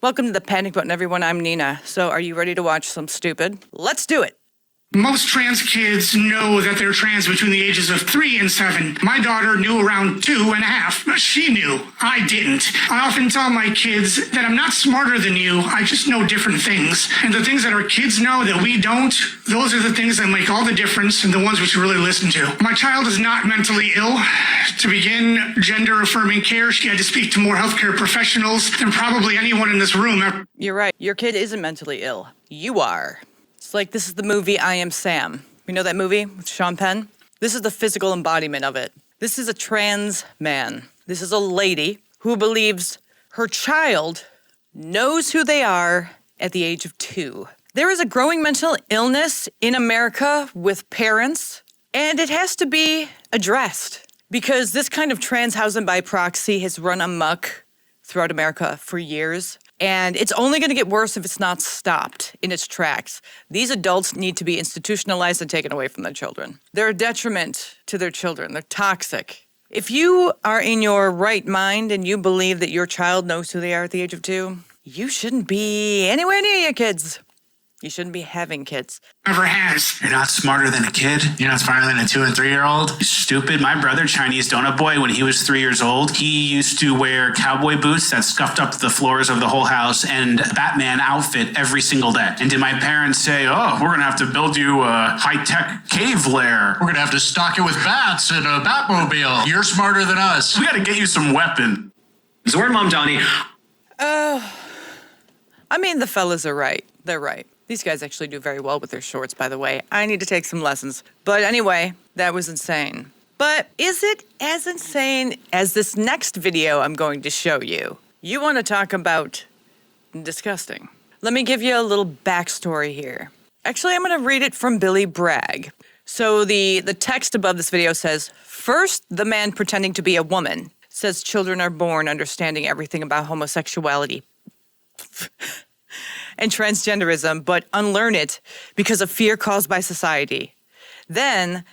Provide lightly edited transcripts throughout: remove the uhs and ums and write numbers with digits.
Welcome to the Panic Button, everyone. I'm Nina. So are you ready to watch some stupid? Let's do it. Most trans kids know that they're trans between the ages of 3 and 7. My daughter knew around 2.5. She knew. I didn't. I often tell my kids that I'm not smarter than you. I just know different things. And the things that our kids know that we don't, those are the things that make all the difference and the ones we should really listen to. My child is not mentally ill. To begin gender-affirming care, she had to speak to more healthcare professionals than probably anyone in this room. You're right. Your kid isn't mentally ill. You are. It's like this is the movie I Am Sam. You know that movie with Sean Penn? This is the physical embodiment of it. This is a trans man. This is a lady who believes her child knows who they are at the age of 2. There is a growing mental illness in America with parents, and it has to be addressed because this kind of trans housing by proxy has run amok throughout America for years. And it's only going to get worse if it's not stopped in its tracks. These adults need to be institutionalized and taken away from their children. They're a detriment to their children. They're toxic. If you are in your right mind and you believe that your child knows who they are at the age of 2, you shouldn't be anywhere near your kids. You shouldn't be having kids. Ever has. You're not smarter than a kid. You're not smarter than a 2 and 3-year-old. You're stupid. My brother, Chinese donut boy, when he was 3 years old, he used to wear cowboy boots that scuffed up the floors of the whole house and Batman outfit every single day. And did my parents say, oh, we're going to have to build you a high-tech cave lair. We're going to have to stock it with bats and a Batmobile. You're smarter than us. We got to get you some weapon. Zord Mom Johnny. I mean, the fellas are right. They're right. These guys actually do very well with their shorts, by the way. I need to take some lessons. But anyway, that was insane. But is it as insane as this next video I'm going to show you? You want to talk about disgusting. Let me give you a little backstory here. Actually, I'm going to read it from Billy Bragg. So the text above this video says, first, the man pretending to be a woman says children are born understanding everything about homosexuality and transgenderism, but unlearn it because of fear caused by society. Then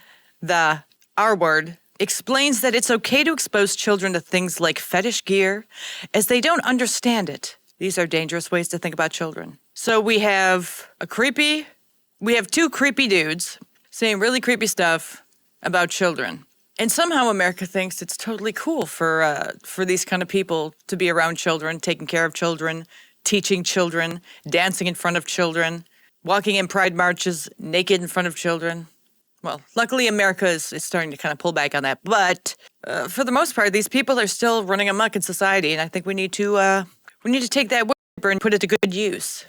the R word explains that it's okay to expose children to things like fetish gear as they don't understand it. These are dangerous ways to think about children. So we have two creepy dudes saying really creepy stuff about children. And somehow America thinks it's totally cool for these kind of people to be around children, taking care of children, teaching children, dancing in front of children, walking in pride marches naked in front of children. Well, luckily America is starting to kind of pull back on that. But for the most part, these people are still running amok in society, and I think we need to take that word and put it to good use.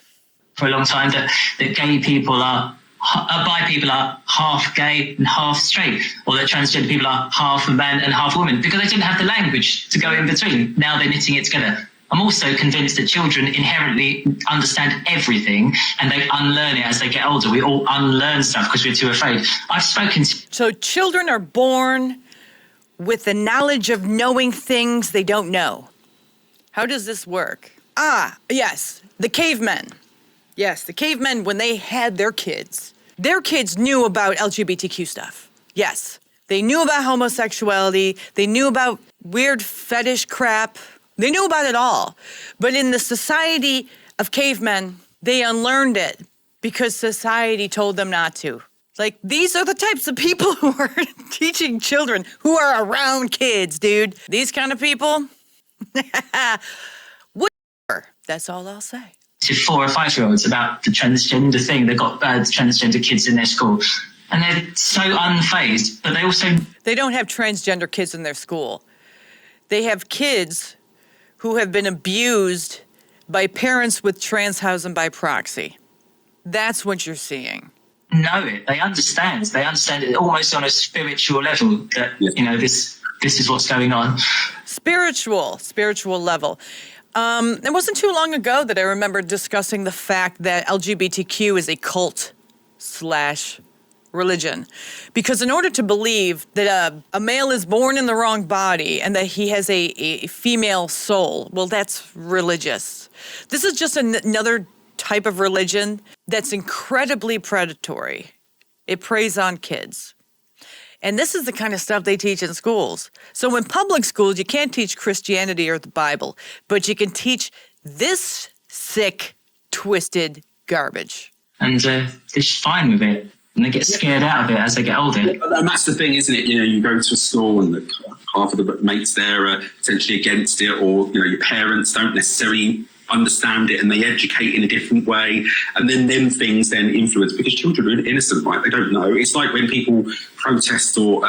For a long time, that gay people are, bi people are half gay and half straight, or that transgender people are half man and half woman, because they didn't have the language to go in between. Now they're knitting it together. I'm also convinced that children inherently understand everything and they unlearn it as they get older. We all unlearn stuff because we're too afraid. I've spoken to... So children are born with the knowledge of knowing things they don't know. How does this work? Yes, the cavemen. Yes, the cavemen, when they had their kids knew about LGBTQ stuff. Yes, they knew about homosexuality. They knew about weird fetish crap. They knew about it all. But in the society of cavemen, they unlearned it because society told them not to. Like, these are the types of people who are teaching children, who are around kids, dude. These kind of people, whatever. That's all I'll say. To 4 or 5-year-olds about the transgender thing. They've got transgender kids in their school. And they're so unfazed, but They don't have transgender kids in their school. They have kids who have been abused by parents with trans housing by proxy. That's what you're seeing. Know it. They understand. They understand it almost on a spiritual level that, this is what's going on. Spiritual level. It wasn't too long ago that I remember discussing the fact that LGBTQ is a cult/religion. Because in order to believe that a male is born in the wrong body and that he has a female soul, well, that's religious. This is just another type of religion that's incredibly predatory. It preys on kids. And this is the kind of stuff they teach in schools. So in public schools, you can't teach Christianity or the Bible, but you can teach this sick, twisted garbage. And they're just fine with it. And they get scared out of it as they get older. And that's the thing, isn't it? You know, you go to a school and half of the mates there are potentially against it, or, you know, your parents don't necessarily understand it and they educate in a different way. And then them things then influence, because children are innocent, right? They don't know. It's like when people protest or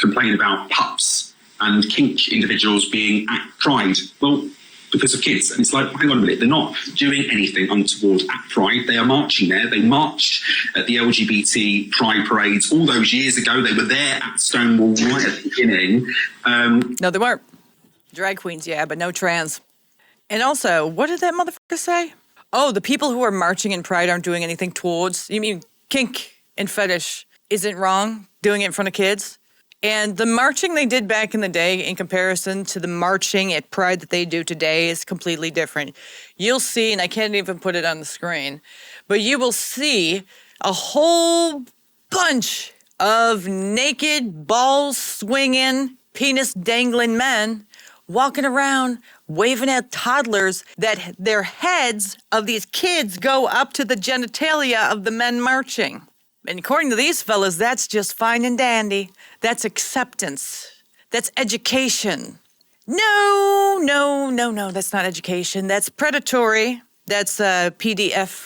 complain about pups and kink individuals being at Pride. Well, because of kids. And it's like, hang on a minute, they're not doing anything untoward at Pride. They are marching there. They marched at the LGBT Pride parades all those years ago. They were there at Stonewall right at the beginning. No, they weren't. Drag queens, yeah, but no trans. And also, what did that motherfucker say? Oh, the people who are marching in Pride aren't doing anything towards. You mean kink and fetish isn't wrong, doing it in front of kids? And the marching they did back in the day in comparison to the marching at Pride that they do today is completely different. You'll see, and I can't even put it on the screen, but you will see a whole bunch of naked, balls swinging, penis dangling men walking around waving at toddlers that their heads of these kids go up to the genitalia of the men marching. And according to these fellas, that's just fine and dandy. That's acceptance. That's education. No, that's not education. That's predatory. That's pedophilia.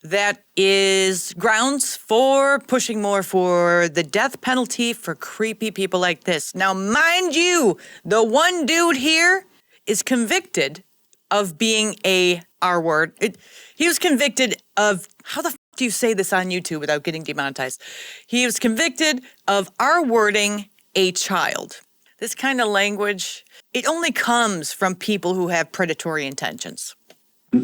That is grounds for pushing more for the death penalty for creepy people like this. Now, mind you, the one dude here is convicted of being a R-word. He was convicted of, how the do you say this on YouTube without getting demonetized? He was convicted of R-wording a child. This kind of language, it only comes from people who have predatory intentions.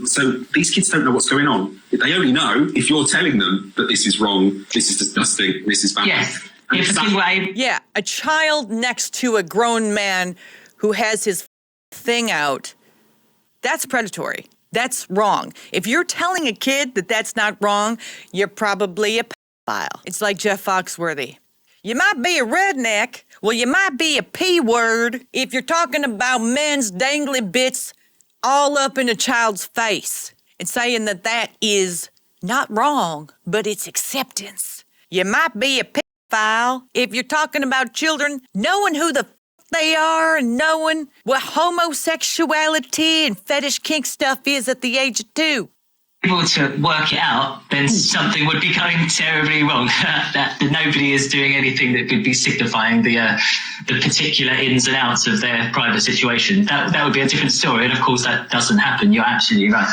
So these kids don't know what's going on. They only know if you're telling them that this is wrong, this is disgusting, this is bad. Yes. Yeah, a child next to a grown man who has his thing out, that's predatory. That's wrong. If you're telling a kid that that's not wrong, you're probably a pedophile. It's like Jeff Foxworthy. You might be a redneck. Well, you might be a P-word if you're talking about men's dangly bits all up in a child's face and saying that that is not wrong, but it's acceptance. You might be a pedophile if you're talking about children knowing who the they are and knowing what homosexuality and fetish kink stuff is at the age of 2. Able to work it out, then something would be going terribly wrong. that nobody is doing anything that could be signifying the particular ins and outs of their private situation. That would be a different story, and of course that doesn't happen. You're absolutely right.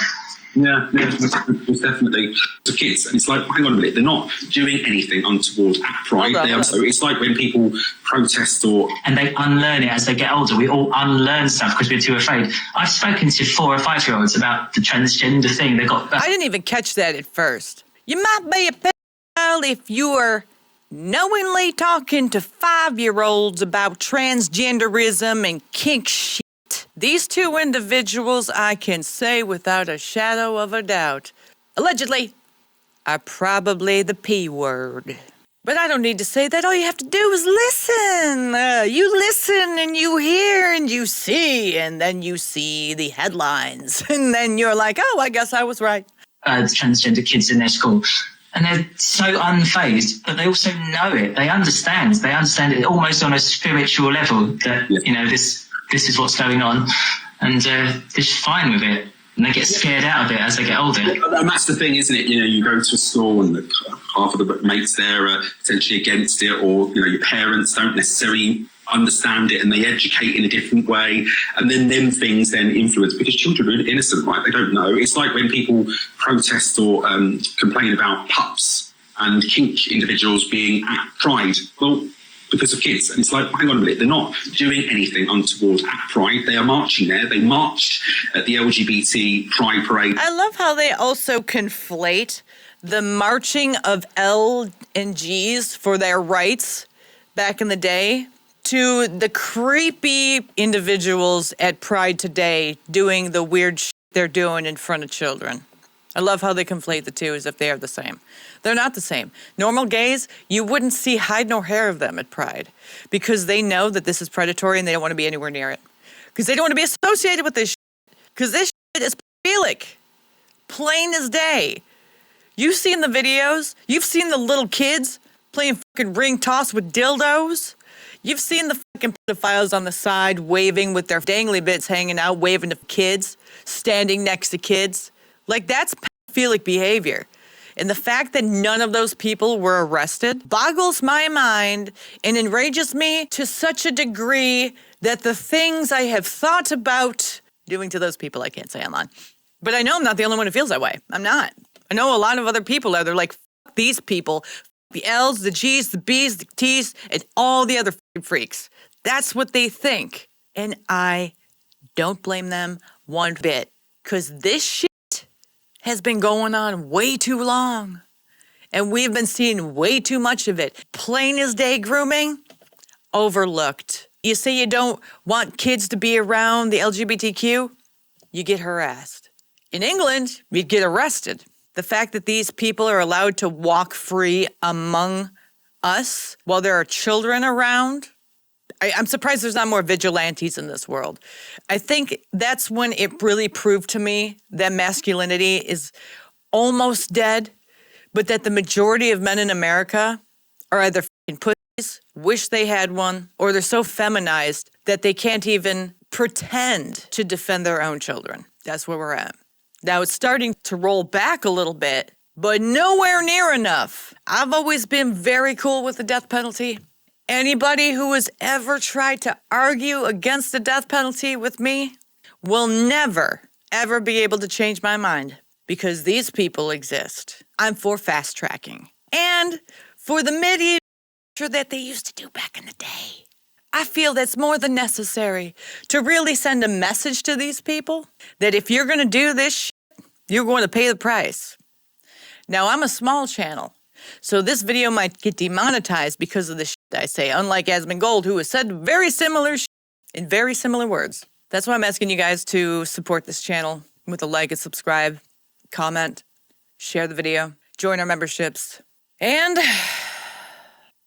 Yeah, it's definitely the kids. And it's like, hang on a minute, they're not doing anything untoward at Pride. So it's like when people protest or... And they unlearn it as they get older. We all unlearn stuff because we're too afraid. I've spoken to 4 or 5-year-olds about the transgender thing. I didn't even catch that at first. You might be a pedophile if you are knowingly talking to 5-year-olds about transgenderism and kink shit. These 2 individuals, I can say without a shadow of a doubt, allegedly, are probably the P word. But I don't need to say that. All you have to do is listen. You listen and you hear and you see, and then you see the headlines. And then you're like, oh, I guess I was right. Transgender kids in their school. And they're so unfazed, but they also know it. They understand it almost on a spiritual level that, you know, this is what's going on, and they're just fine with it, and they get scared out of it as they get older. And that's the thing, isn't it? You know, you go to a school and half of the mates there are potentially against it, or, you know, your parents don't necessarily understand it and they educate in a different way, and then them things then influence, because children are innocent, right? They don't know. It's like when people protest or complain about pups and kink individuals being at Pride. Well, because of kids. And it's like, hang on a minute, they're not doing anything untoward at Pride. They are marching there. They marched at the LGBT Pride parade. I love how they also conflate the marching of L and Gs for their rights back in the day to the creepy individuals at Pride today doing the weird shit they're doing in front of children. I love how they conflate the two as if they are the same. They're not the same. Normal gays, you wouldn't see hide nor hair of them at Pride because they know that this is predatory and they don't want to be anywhere near it. Because they don't want to be associated with this shit. Because this shit is pedophilia. pedophilic. Plain as day. You've seen the videos. You've seen the little kids playing fucking ring toss with dildos. You've seen the fucking pedophiles on the side waving with their dangly bits hanging out, waving to kids, standing next to kids. Like, that's pedophilic behavior. And the fact that none of those people were arrested boggles my mind and enrages me to such a degree that the things I have thought about doing to those people I can't say online. But I know I'm not the only one who feels that way. I'm not. I know a lot of other people that are like, fuck these people, the L's, the G's, the B's, the T's, and all the other freaks. That's what they think. And I don't blame them one bit, because this shit has been going on way too long. And we've been seeing way too much of it. Plain as day grooming, overlooked. You say you don't want kids to be around the LGBTQ, you get harassed. In England, you'd get arrested. The fact that these people are allowed to walk free among us while there are children around, I'm surprised there's not more vigilantes in this world. I think that's when it really proved to me that masculinity is almost dead, but that the majority of men in America are either f***ing pussies, wish they had one, or they're so feminized that they can't even pretend to defend their own children. That's where we're at. Now, it's starting to roll back a little bit, but nowhere near enough. I've always been very cool with the death penalty. Anybody who has ever tried to argue against the death penalty with me will never, ever be able to change my mind, because these people exist. I'm for fast tracking and for the medieval that they used to do back in the day. I feel that's more than necessary to really send a message to these people that if you're going to do this shit, you're going to pay the price. Now, I'm a small channel, so this video might get demonetized because of the shit I say, unlike Asmund Gold, who has said very similar shit in very similar words. That's why I'm asking you guys to support this channel with a like and subscribe, comment, share the video, join our memberships, and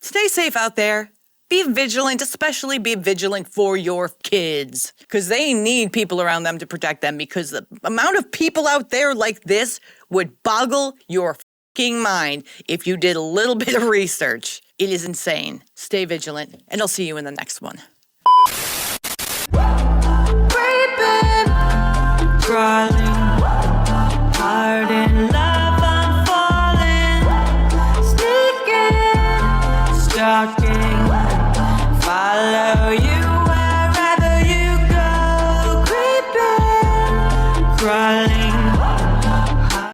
stay safe out there. Be vigilant, especially be vigilant for your kids, because they need people around them to protect them, because the amount of people out there like this would boggle your fucking mind if you did a little bit of research. It is insane. Stay vigilant, and I'll see you in the next one. Crawling